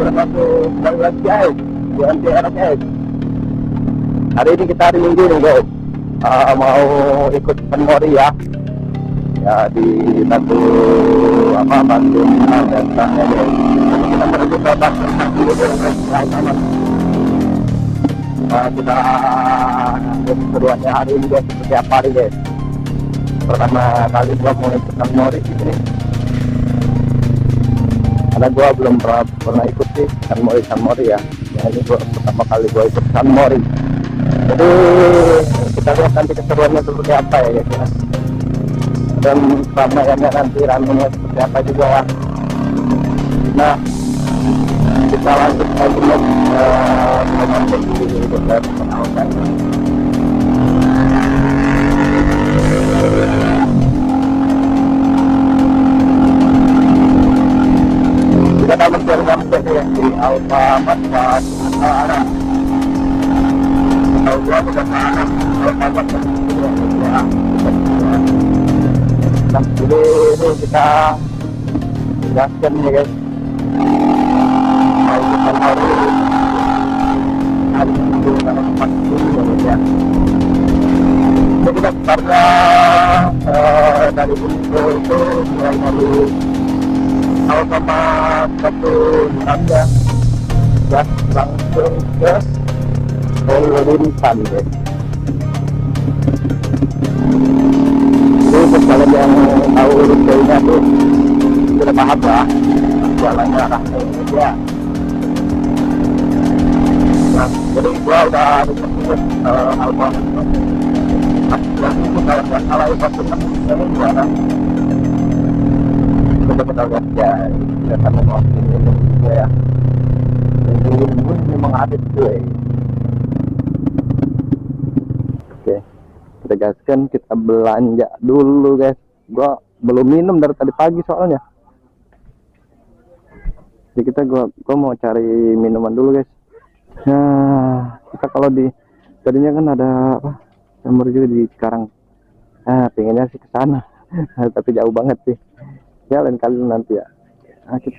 kembali lagi guys di MTR guys. Hari ini kita hari Minggu nih guys, mau ikut Mori ya di satu Bandung dan tanya guys. Kita menuju ke Bandung kita keduanya hari ini guys, seperti apa hari guys. Pertama kali gua mau ikut Mori ini, karena gua belum pernah ikut sih San Mori ya. Ini gua pertama kali gua ikut San Mori. Jadi kita lihat nanti keseruannya seperti apa ya guys ya. Dan ramaiannya nanti ramainya seperti apa juga ya. Nah, kita lanjut lagi kita dapat sampai di Alfamart Arah. Tahu gua bukan Alfamart ya. Nah, ini kita gaskan ya guys. Kita hari itu karena tempat itu ya. Jadi kita startnya dari Bungo itu mulai dari Alfamart satu aja, gas langsung ke Lintan guys. Jadi untuk kalian yang tahu rutenya tuh sudah paham lah jalannya arahnya ini ya. Nah, jadi gua udah ikut Alfamart yang itu kalau nggak salah itu ini juara. Kita lihat ya, kita sama ngomongin ini juga ya. Ini mengadit gue. Oke, kita gaskan, kita belanja dulu guys. Gua belum minum dari tadi pagi soalnya. Jadi gua mau cari minuman dulu guys. Nah, kita kalau di tadinya kan ada apa? Nomor juga di Cikarang. Pengennya sih ke sana. Tapi jauh banget sih. Ya lain kali nanti ya. Oke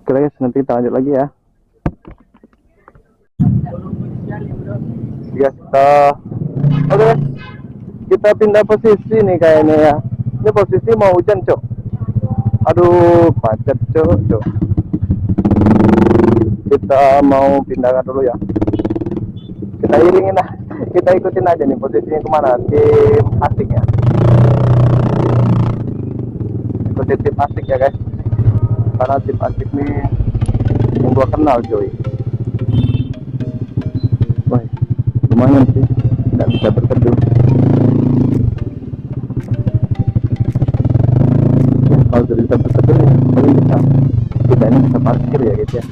guys, nanti kita lanjut lagi ya. Oke, kita pindah posisi nih kayaknya ya. Ini posisi mau hujan cok. Aduh macet cok. Kita mau pindahkan dulu ya. Kita iringin lah. Kita ikutin aja nih posisinya kemana. Tim asik ya. Ikutin tim asik ya guys. Karena tim asik nih yang gua kenal coy. Wah, lumayan sih. Nggak bisa berteduh. Ya, kalau sudah bisa berteduh ya, paling kita ini bisa parkir ya guys ya.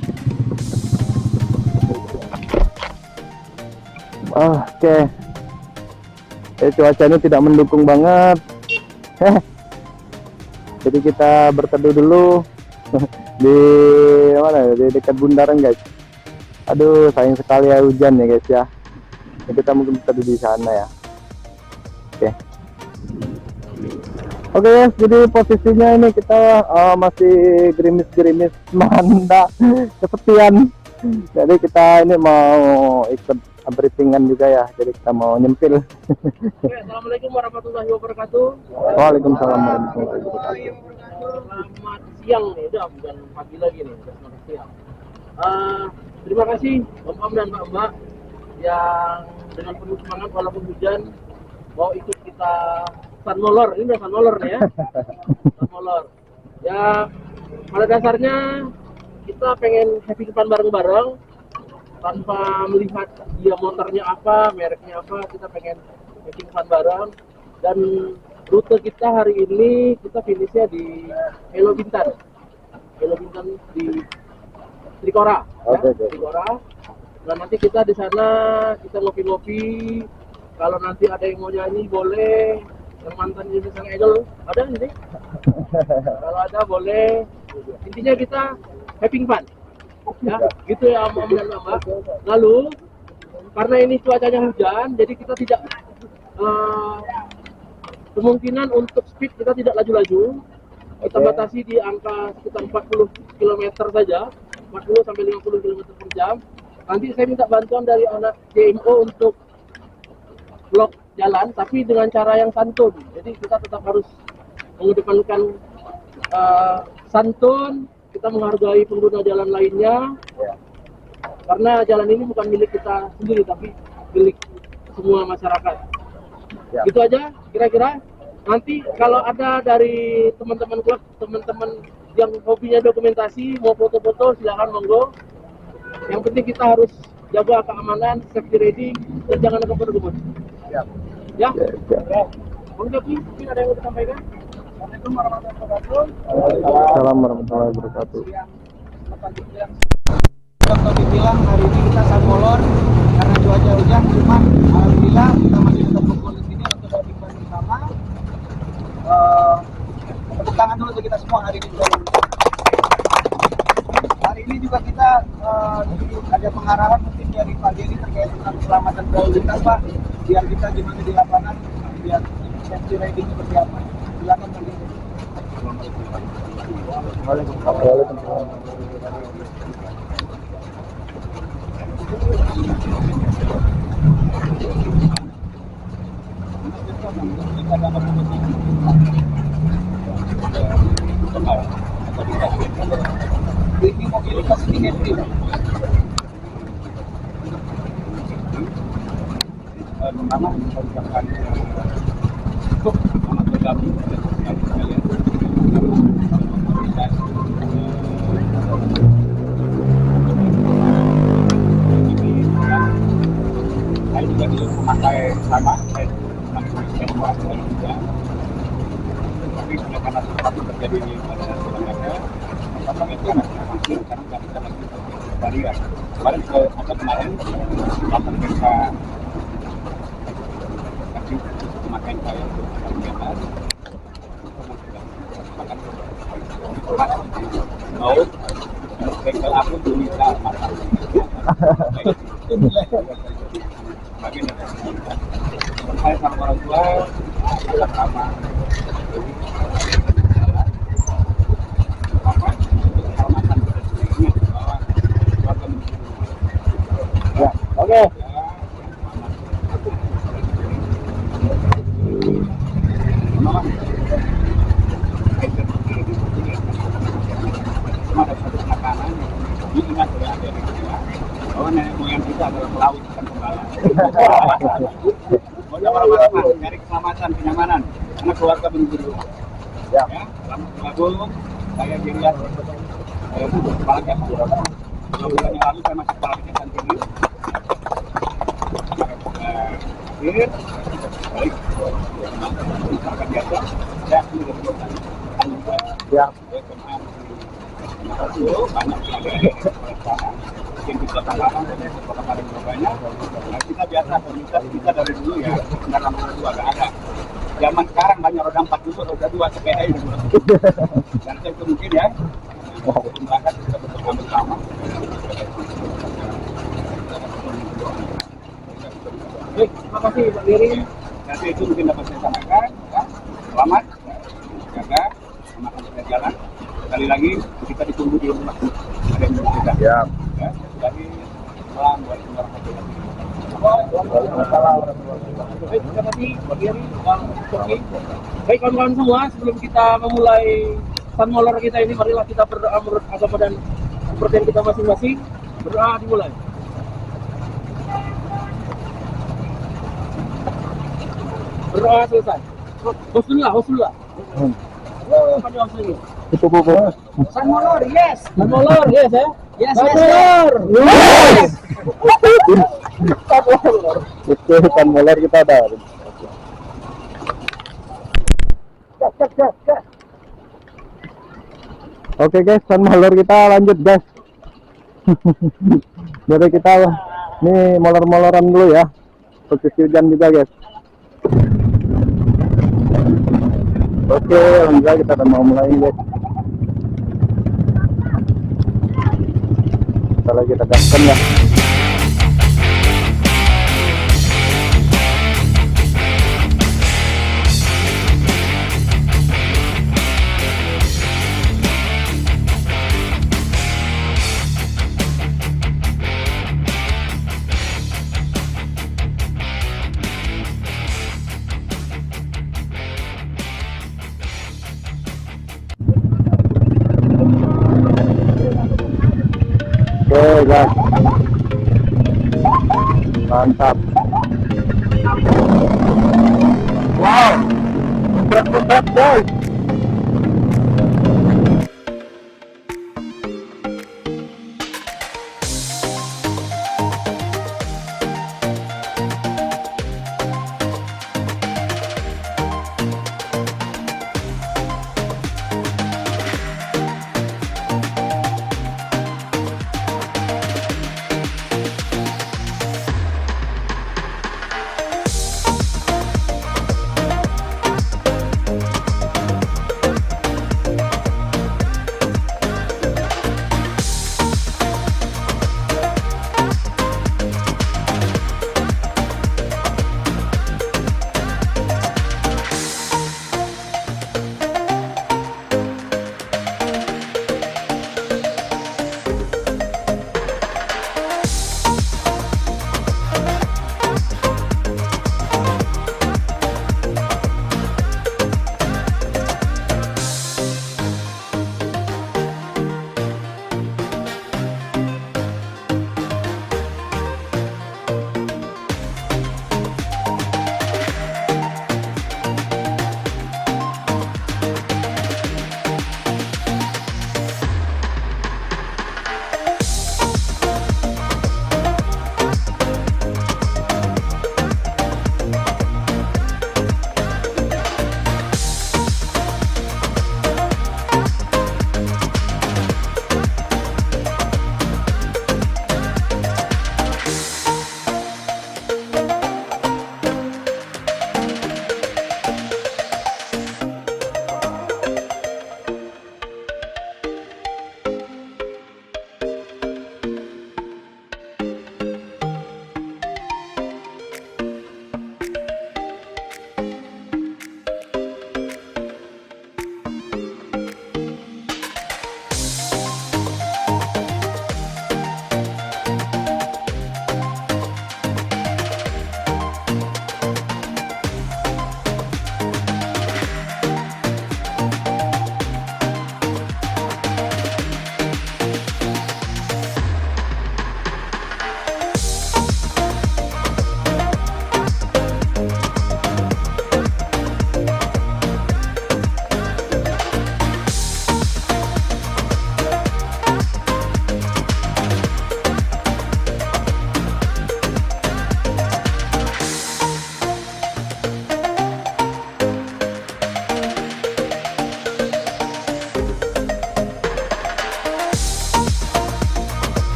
Oke. Cuacanya tidak mendukung banget. Jadi kita berteduh dulu di mana? Di dekat bundaran guys. Aduh, sayang sekali ya hujan ya guys ya. Kita mungkin berteduh di sana ya. Oke guys, jadi posisinya ini kita masih gerimis-gerimis melanda kesepian. Jadi kita ini mau ikut briefingan juga ya, jadi kita mau nyempil. Assalamualaikum warahmatullahi wabarakatuh. Waalaikumsalam warahmatullahi wabarakatuh. Selamat siang nih, udah bukan pagi lagi nih, udah selamat siang. Terima kasih Om dan Mbak yang dengan penuh semangat walaupun hujan mau ikut kita San Molor. Ini udah San Molor nih ya. San Molor. Ya pada dasarnya kita pengen having fun bareng-bareng tanpa melihat dia motornya apa, mereknya apa. Kita pengen having fun bareng. Dan rute kita hari ini kita finishnya di Helo Bintan di Trikora. Oke. Trikora. Dan nanti kita di sana kita ngopi-ngopi. Kalau nanti ada yang mau nyanyi boleh. Yang mantan jadi sang idol ada di sini. Kalau ada boleh. Intinya kita having fun. Ya, gitu ya Om dan Mbak. Lalu karena ini cuacanya hujan, jadi kita tidak kemungkinan untuk speed kita tidak laju-laju. Kita batasi di angka sekitar 40 km saja. 40 sampai 50 km per jam. Nanti saya minta bantuan dari anak JMO untuk blok jalan, tapi dengan cara yang santun. Jadi kita tetap harus mengedepankan santun, kita menghargai pengguna jalan lainnya, karena jalan ini bukan milik kita sendiri, tapi milik semua masyarakat. Itu aja kira-kira. Nanti kalau ada dari teman-teman klub, teman-teman yang hobinya dokumentasi, mau foto-foto, silakan monggo. Yang penting kita harus jaga keamanan, safety ready, dan jangan lupa berkerumun. Ya. Mungkin ada yang mau disampaikan? Assalamualaikum warahmatullahi wabarakatuh. Assalamualaikum warahmatullahi wabarakatuh. Dokter bilang hari ini kita samolor karena cuaca hujan, cuman alhamdulillah kita masih tetap kumpul di sini untuk berbincang bersama. Tepuk tangan dulu untuk kita semua hari ini. Hari ini juga kita ada pengarahan mungkin dari Pak Geri terkait dengan keselamatan berlalu lintas, Pak. Biar kita gimana di lapangan, biar safety riding seperti apa. Silakan Pak Geri. Waalaikumsalam. Ini mobilitas ini pertama mengucapkan untuk amat bergabung sekalian. Saya juga di memakai sama saya juga, tapi karena sesuatu terjadi pada sebenarnya apa itu langsung karena nggak bisa lagi varian. Kemarin langsung kita kasih pemakaian saya untuk kegiatan mau bengkel aku belum bisa masak. Bagian saya sama orang tua sama Ya, oke. bahwa nenek moyang kita adalah pelaut bukan pembalap. Pokoknya orang-orang cari keselamatan, kenyamanan, karena keluarga menunggu di rumah. Ya. Selamat bergabung. Saya Girian, kepala Kesan. 2 bulan yang lalu saya masih kepala Kesan Tinggi. Akhir, baik, masyarakat biasa, saya sudah berkomunikasi. Ya. Banyak yang mungkin di kota Malang, kota Padang banyak. Nah, kita biasa komunitas kita dari dulu ya, kendaraan roda 2 nggak ada. Zaman sekarang banyak roda 4 dulu, roda 2 sepeda itu. Dan itu mungkin ya, berangkat kita bersama-sama. Baik, terima kasih Pak Giri. Nanti itu mungkin dapat saya sampaikan. Ya. Selamat, jaga, semakan kita jalan. Sekali lagi kita ditunggu di rumah. Ada yang menunggu kita. Ya. Ya, jadi assalamualaikum warahmatullahi Waalaikumsalam. Baik, terima kasih Pak Giri, Bang Coki. Baik kawan-kawan semua, sebelum kita memulai Sun Molor kita ini, marilah kita berdoa menurut agama dan kepercayaan kita masing-masing. Berdoa dimulai. Berdoa selesai. Bismillah, bismillah. Apa doa selanjutnya? Itu buku. Sun Molor, yes. Sun Molor, yes ya. Yes, Sun yes, Molor. Yes. Itu Sun Molor kita ada. Oke guys, Sun Molor kita lanjut guys. Jadi kita nih molor-moloran dulu ya. Posisi hujan juga guys. Oke, alhamdulillah kita udah mau mulai guys. Kalau kita gaskan ya. Oke guys, mantap. Wow, berat guys.